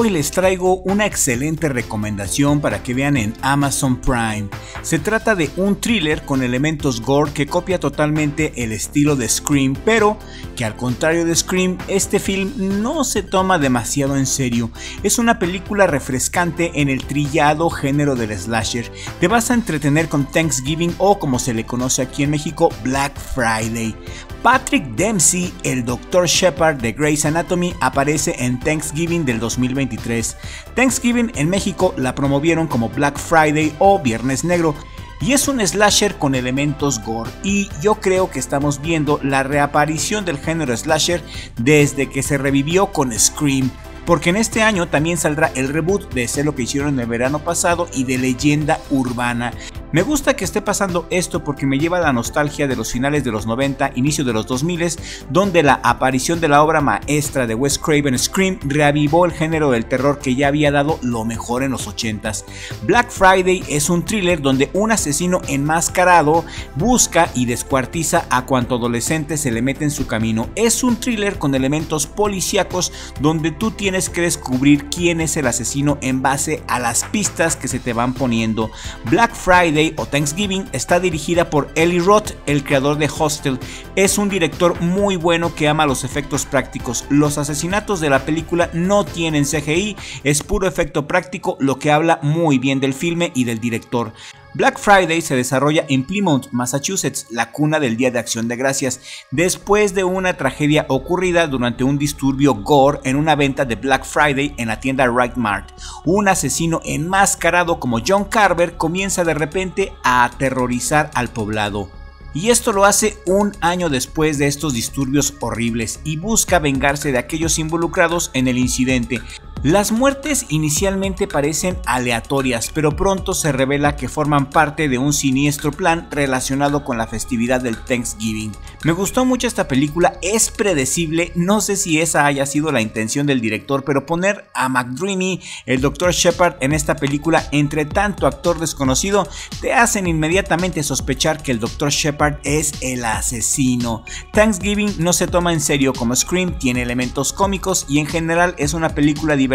Hoy les traigo una excelente recomendación para que vean en Amazon Prime. Se trata de un thriller con elementos gore que copia totalmente el estilo de Scream, pero que al contrario de Scream, este film no se toma demasiado en serio. Es una película refrescante en el trillado género del slasher. Te vas a entretener con Thanksgiving, o como se le conoce aquí en México, Black Friday. Patrick Dempsey, el Dr. Shepard de Grey's Anatomy, aparece en Thanksgiving del 2023. Thanksgiving en México la promovieron como Black Friday o Viernes Negro, y es un slasher con elementos gore, y yo creo que estamos viendo la reaparición del género slasher desde que se revivió con Scream, porque en este año también saldrá el reboot de Sé lo que hicieron el verano pasado y de Leyenda Urbana. Me gusta que esté pasando esto porque me lleva a la nostalgia de los finales de los 90, inicio de los 2000, donde la aparición de la obra maestra de Wes Craven, Scream, reavivó el género del terror que ya había dado lo mejor en los 80s. Black Friday es un thriller donde un asesino enmascarado busca y descuartiza a cuanto adolescente se le mete en su camino. Es un thriller con elementos policíacos donde tú tienes que descubrir quién es el asesino en base a las pistas que se te van poniendo. Black Friday o Thanksgiving está dirigida por Eli Roth, el creador de Hostel. Es un director muy bueno que ama los efectos prácticos. Los asesinatos de la película no tienen CGI, es puro efecto práctico, lo que habla muy bien del filme y del director. Black Friday se desarrolla en Plymouth, Massachusetts, la cuna del Día de Acción de Gracias, después de una tragedia ocurrida durante un disturbio gore en una venta de Black Friday en la tienda Right Mart. Un asesino enmascarado como John Carver comienza de repente a aterrorizar al poblado. Y esto lo hace un año después de estos disturbios horribles y busca vengarse de aquellos involucrados en el incidente. Las muertes inicialmente parecen aleatorias, pero pronto se revela que forman parte de un siniestro plan relacionado con la festividad del Thanksgiving. Me gustó mucho esta película, es predecible, no sé si esa haya sido la intención del director, pero poner a McDreamy, el Dr. Shepard, en esta película entre tanto actor desconocido, te hacen inmediatamente sospechar que el Dr. Shepard es el asesino. Thanksgiving no se toma en serio como Scream, tiene elementos cómicos y en general es una película divertida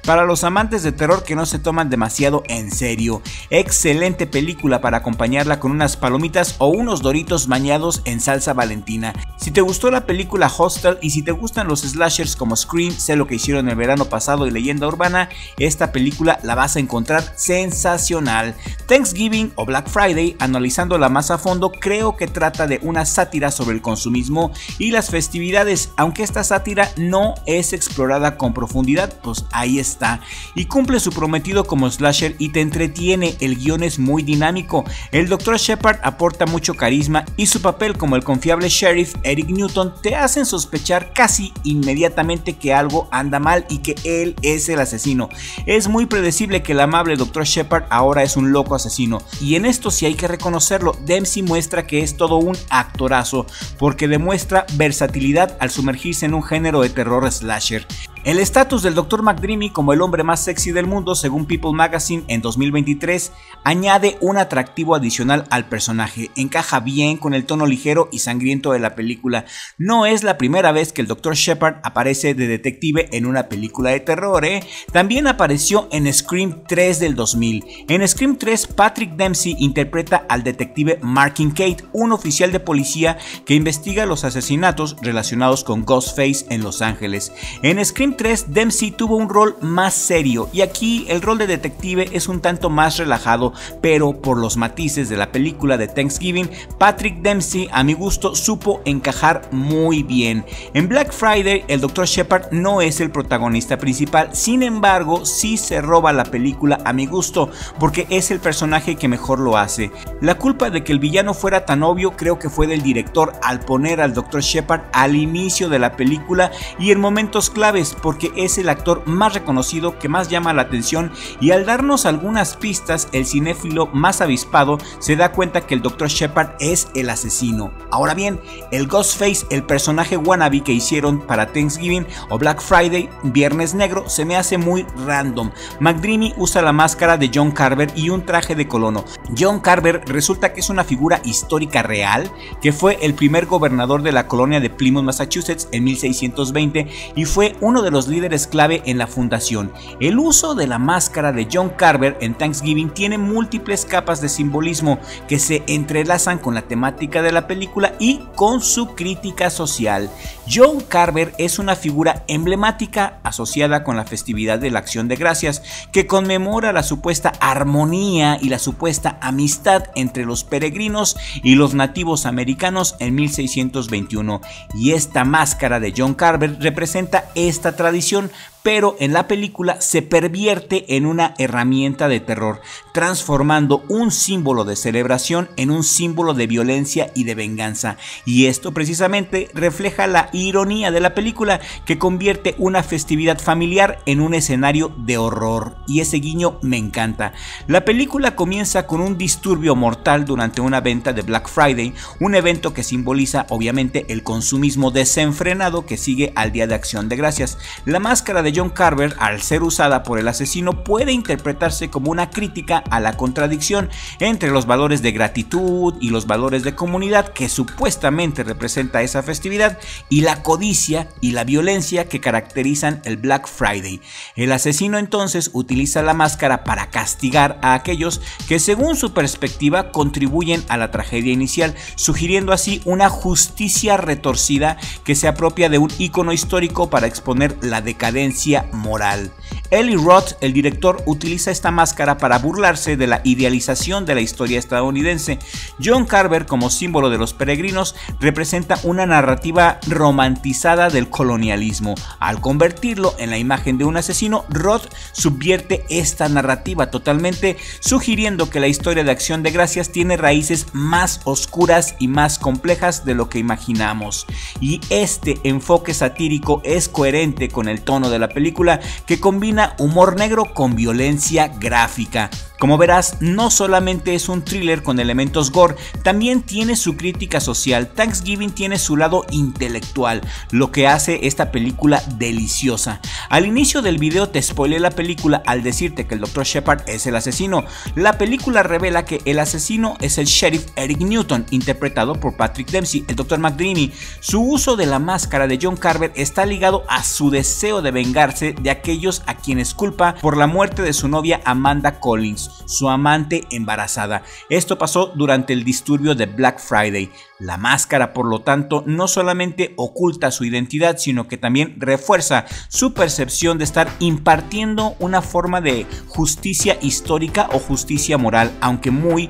para los amantes de terror que no se toman demasiado en serio. Excelente película para acompañarla con unas palomitas o unos doritos bañados en salsa Valentina. Si te gustó la película Hostel y si te gustan los slashers como Scream, Sé lo que hicieron el verano pasado y Leyenda Urbana, esta película la vas a encontrar sensacional. Thanksgiving o Black Friday, analizándola más a fondo, creo que trata de una sátira sobre el consumismo y las festividades, aunque esta sátira no es explorada con profundidad, pues ahí está, y cumple su prometido como slasher y te entretiene. El guión es muy dinámico, el Dr. Shepard aporta mucho carisma y su papel como el confiable sheriff Eric Newton te hacen sospechar casi inmediatamente que algo anda mal y que él es el asesino. Es muy predecible que el amable Dr. Shepard ahora es un loco asesino, y en esto sí hay que reconocerlo, Dempsey muestra que es todo un actorazo porque demuestra versatilidad al sumergirse en un género de terror slasher. El estatus del Dr. McDreamy como el hombre más sexy del mundo, según People Magazine en 2023, añade un atractivo adicional al personaje. Encaja bien con el tono ligero y sangriento de la película. No es la primera vez que el Dr. Shepard aparece de detective en una película de terror, También apareció en Scream 3 del 2000. En Scream 3, Patrick Dempsey interpreta al detective Mark Kincaid, un oficial de policía que investiga los asesinatos relacionados con Ghostface en Los Ángeles. En Scream 3, Dempsey tuvo un rol más serio y aquí el rol de detective es un tanto más relajado, pero por los matices de la película de Thanksgiving, Patrick Dempsey a mi gusto supo encajar muy bien. En Black Friday, el Dr. Shepard no es el protagonista principal, sin embargo sí se roba la película a mi gusto porque es el personaje que mejor lo hace. La culpa de que el villano fuera tan obvio creo que fue del director al poner al Dr. Shepard al inicio de la película y en momentos claves, porque es el actor más reconocido que más llama la atención, y al darnos algunas pistas el cinéfilo más avispado se da cuenta que el Dr. Shepard es el asesino. Ahora bien, el Ghostface, el personaje wannabe que hicieron para Thanksgiving o Black Friday, Viernes Negro, se me hace muy random. McDreamy usa la máscara de John Carver y un traje de colono. John Carver resulta que es una figura histórica real que fue el primer gobernador de la colonia de Plymouth, Massachusetts en 1620 y fue uno de de los líderes clave en la fundación. El uso de la máscara de John Carver en Thanksgiving tiene múltiples capas de simbolismo que se entrelazan con la temática de la película y con su crítica social. John Carver es una figura emblemática asociada con la festividad de la Acción de Gracias, que conmemora la supuesta armonía y la supuesta amistad entre los peregrinos y los nativos americanos en 1621, y esta máscara de John Carver representa esta tradición, pero en la película se pervierte en una herramienta de terror, transformando un símbolo de celebración en un símbolo de violencia y de venganza. Y esto precisamente refleja la ironía de la película, que convierte una festividad familiar en un escenario de horror, y ese guiño me encanta. La película comienza con un disturbio mortal durante una venta de Black Friday, un evento que simboliza obviamente el consumismo desenfrenado que sigue al Día de Acción de Gracias. La máscara de John Carver, al ser usada por el asesino, puede interpretarse como una crítica a la contradicción entre los valores de gratitud y los valores de comunidad que supuestamente representa esa festividad, y la codicia y la violencia que caracterizan el Black Friday. El asesino entonces utiliza la máscara para castigar a aquellos que, según su perspectiva, contribuyen a la tragedia inicial, sugiriendo así una justicia retorcida que se apropia de un ícono histórico para exponer la decadencia moral. Eli Roth, el director, utiliza esta máscara para burlarse de la idealización de la historia estadounidense. John Carver, como símbolo de los peregrinos, representa una narrativa romantizada del colonialismo. Al convertirlo en la imagen de un asesino, Roth subvierte esta narrativa totalmente, sugiriendo que la historia de Acción de Gracias tiene raíces más oscuras y más complejas de lo que imaginamos. Y este enfoque satírico es coherente con el tono de la película, que combina humor negro con violencia gráfica. Como verás, no solamente es un thriller con elementos gore, también tiene su crítica social. Thanksgiving tiene su lado intelectual, lo que hace esta película deliciosa. Al inicio del video te spoileé la película al decirte que el Dr. Shepard es el asesino. La película revela que el asesino es el sheriff Eric Newton, interpretado por Patrick Dempsey, el Dr. McDreamy. Su uso de la máscara de John Carver está ligado a su deseo de vengarse de aquellos a quienes culpa por la muerte de su novia Amanda Collins, su amante embarazada. Esto pasó durante el disturbio de Black Friday. La máscara, por lo tanto, no solamente oculta su identidad, sino que también refuerza su percepción de estar impartiendo una forma de justicia histórica o justicia moral, aunque muy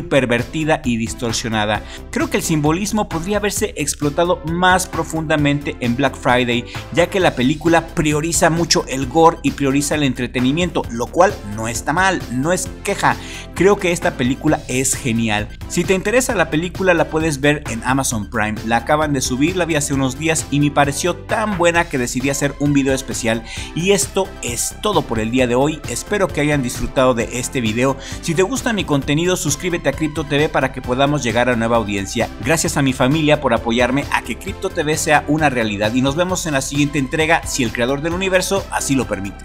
pervertida y distorsionada. Creo que el simbolismo podría haberse explotado más profundamente en Black Friday, ya que la película prioriza mucho el gore y prioriza el entretenimiento, lo cual no está mal, no es queja. Creo que esta película es genial. Si te interesa la película, la puedes ver en Amazon Prime. La acaban de subir, la vi hace unos días y me pareció tan buena que decidí hacer un video especial. Y esto es todo por el día de hoy. Espero que hayan disfrutado de este video. Si te gusta mi contenido, suscríbete a Crypto TV para que podamos llegar a nueva audiencia. Gracias a mi familia por apoyarme a que Crypto TV sea una realidad, y nos vemos en la siguiente entrega, si el creador del universo así lo permite.